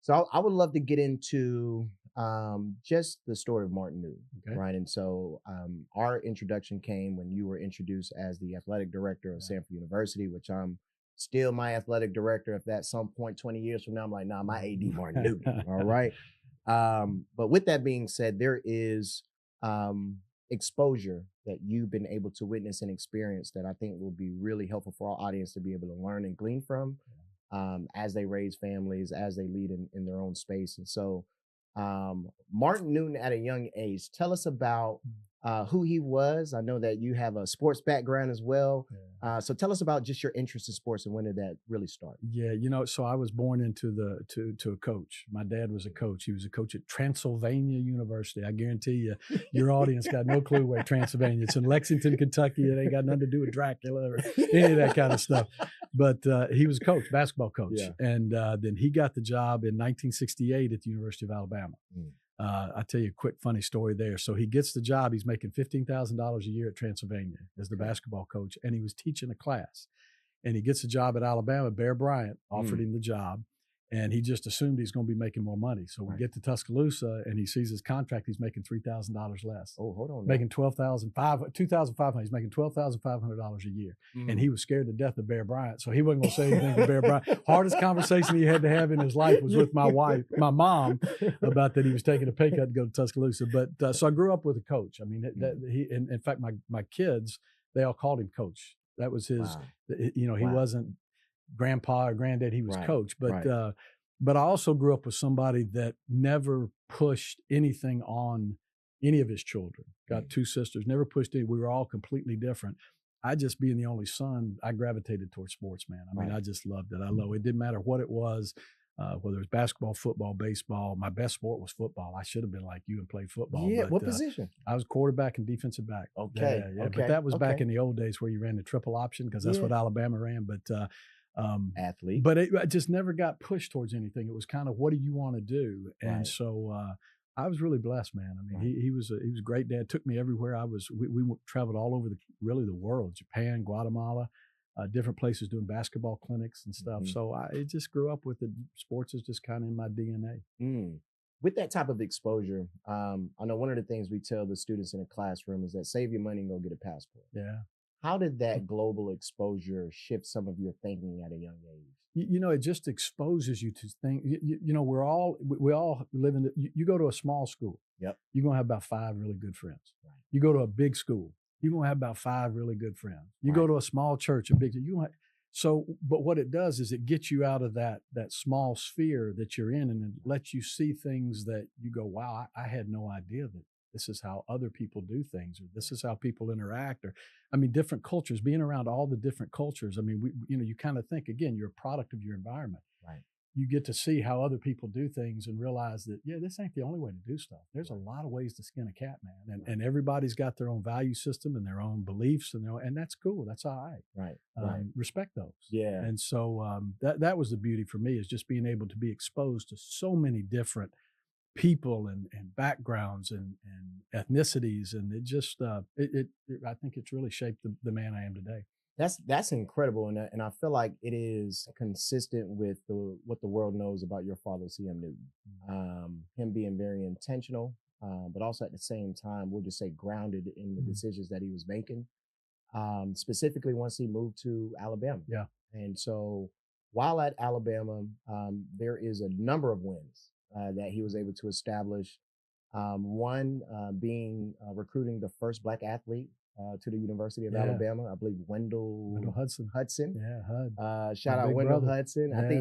So I would love to get into just the story of Martin Newton, Okay. right? And so our introduction came when you were introduced as the athletic director of Yeah. Samford University, which I'm still my athletic director. If at some point 20 years from now, I'm like, nah, my AD Martin Newton. All right. But with that being said, there is exposure that you've been able to witness and experience that I think will be really helpful for our audience to be able to learn and glean from as they raise families, as they lead in their own space. And so, Martin Newton at a young age, tell us about who he was. I know that you have a sports background as well. Yeah. So tell us about just your interest in sports and when did that really start? Yeah, so I was born into to a coach. My dad was a coach. He was a coach at Transylvania University. I guarantee you, your audience got no clue where Transylvania. It's in Lexington, Kentucky. It ain't got nothing to do with Dracula or any of that kind of stuff. But he was a coach, basketball coach, Yeah. and then he got the job in 1968 at the University of Alabama. Mm. I'll tell you a quick funny story there. So he gets the job. He's making $15,000 a year at Transylvania as the basketball coach, and he was teaching a class. And he gets a job at Alabama. Bear Bryant offered him the job, and he just assumed he's going to be making more money. So we get to Tuscaloosa, and he sees his contract. He's making $3,000 less. Oh, hold on. Making $2,500. He's making $12,500 a year, and he was scared to death of Bear Bryant, so he wasn't going to say anything to Bear Bryant. Hardest conversation he had to have in his life was with my mom, about that he was taking a pay cut to go to Tuscaloosa. But so I grew up with a coach. I mean, in fact, my kids, they all called him Coach. That was his. Wow. He Wow. wasn't grandpa or granddad. He was Right. coach. But Right. but I also grew up with somebody that never pushed anything on any of his children. Got two sisters, never pushed any. We were all completely different. I just being the only son, I gravitated towards sports, man. I mean, Right. I just loved it. I love it. It didn't matter what it was, whether it was basketball, football, baseball. My best sport was football. I should have been like you and played football. Yeah. But, What position? I was quarterback and defensive back. Okay. Yeah. Okay. But that was back okay. in the old days where you ran the triple option because that's Yeah. what Alabama ran. But Athlete. but I just never got pushed towards anything. It was kind of, what do you want to do? And Right. so I was really blessed, man. I mean, Right. he was a great dad. Took me everywhere. We traveled all over the world, Japan, Guatemala, different places doing basketball clinics and stuff. Mhm. So I just grew up with it. Sports is just kind of in my DNA. With that type of exposure, I know one of the things we tell the students in a classroom is that save your money and go get a passport. Yeah. How did that global exposure shift some of your thinking at a young age? It just exposes you to things. We all live in. You go to a small school. Yep. You're gonna have about 5 really good friends. Right. You go to a big school. You're gonna have about 5 really good friends. You go Right. to a small church, a big. But what it does is it gets you out of that small sphere that you're in, and it lets you see things that you go, wow, I had no idea that this is how other people do things, or this is how people interact, or I mean, different cultures. Being around all the different cultures. I mean, you kind of think, again, you're a product of your environment. Right. You get to see how other people do things and realize that, yeah, this ain't the only way to do stuff. There's a lot of ways to skin a cat, man. And everybody's got their own value system and their own beliefs, and that's cool. That's all right. Right. Right. Respect those. Yeah. And so that was the beauty for me, is just being able to be exposed to so many different people and backgrounds and ethnicities. And it just, I think it's really shaped the man I am today. That's incredible, and I feel like it is consistent with what the world knows about your father, C.M. Newton. Him being very intentional, but also at the same time, we'll just say grounded in the decisions that he was making. Specifically, once he moved to Alabama. Yeah. And so, while at Alabama, there is a number of wins that he was able to establish. One being recruiting the first Black athlete to the University of Alabama. I believe Wendell Hudson. Hudson. Yeah, Hud. Shout My out big Wendell brother. Hudson. I Yeah. think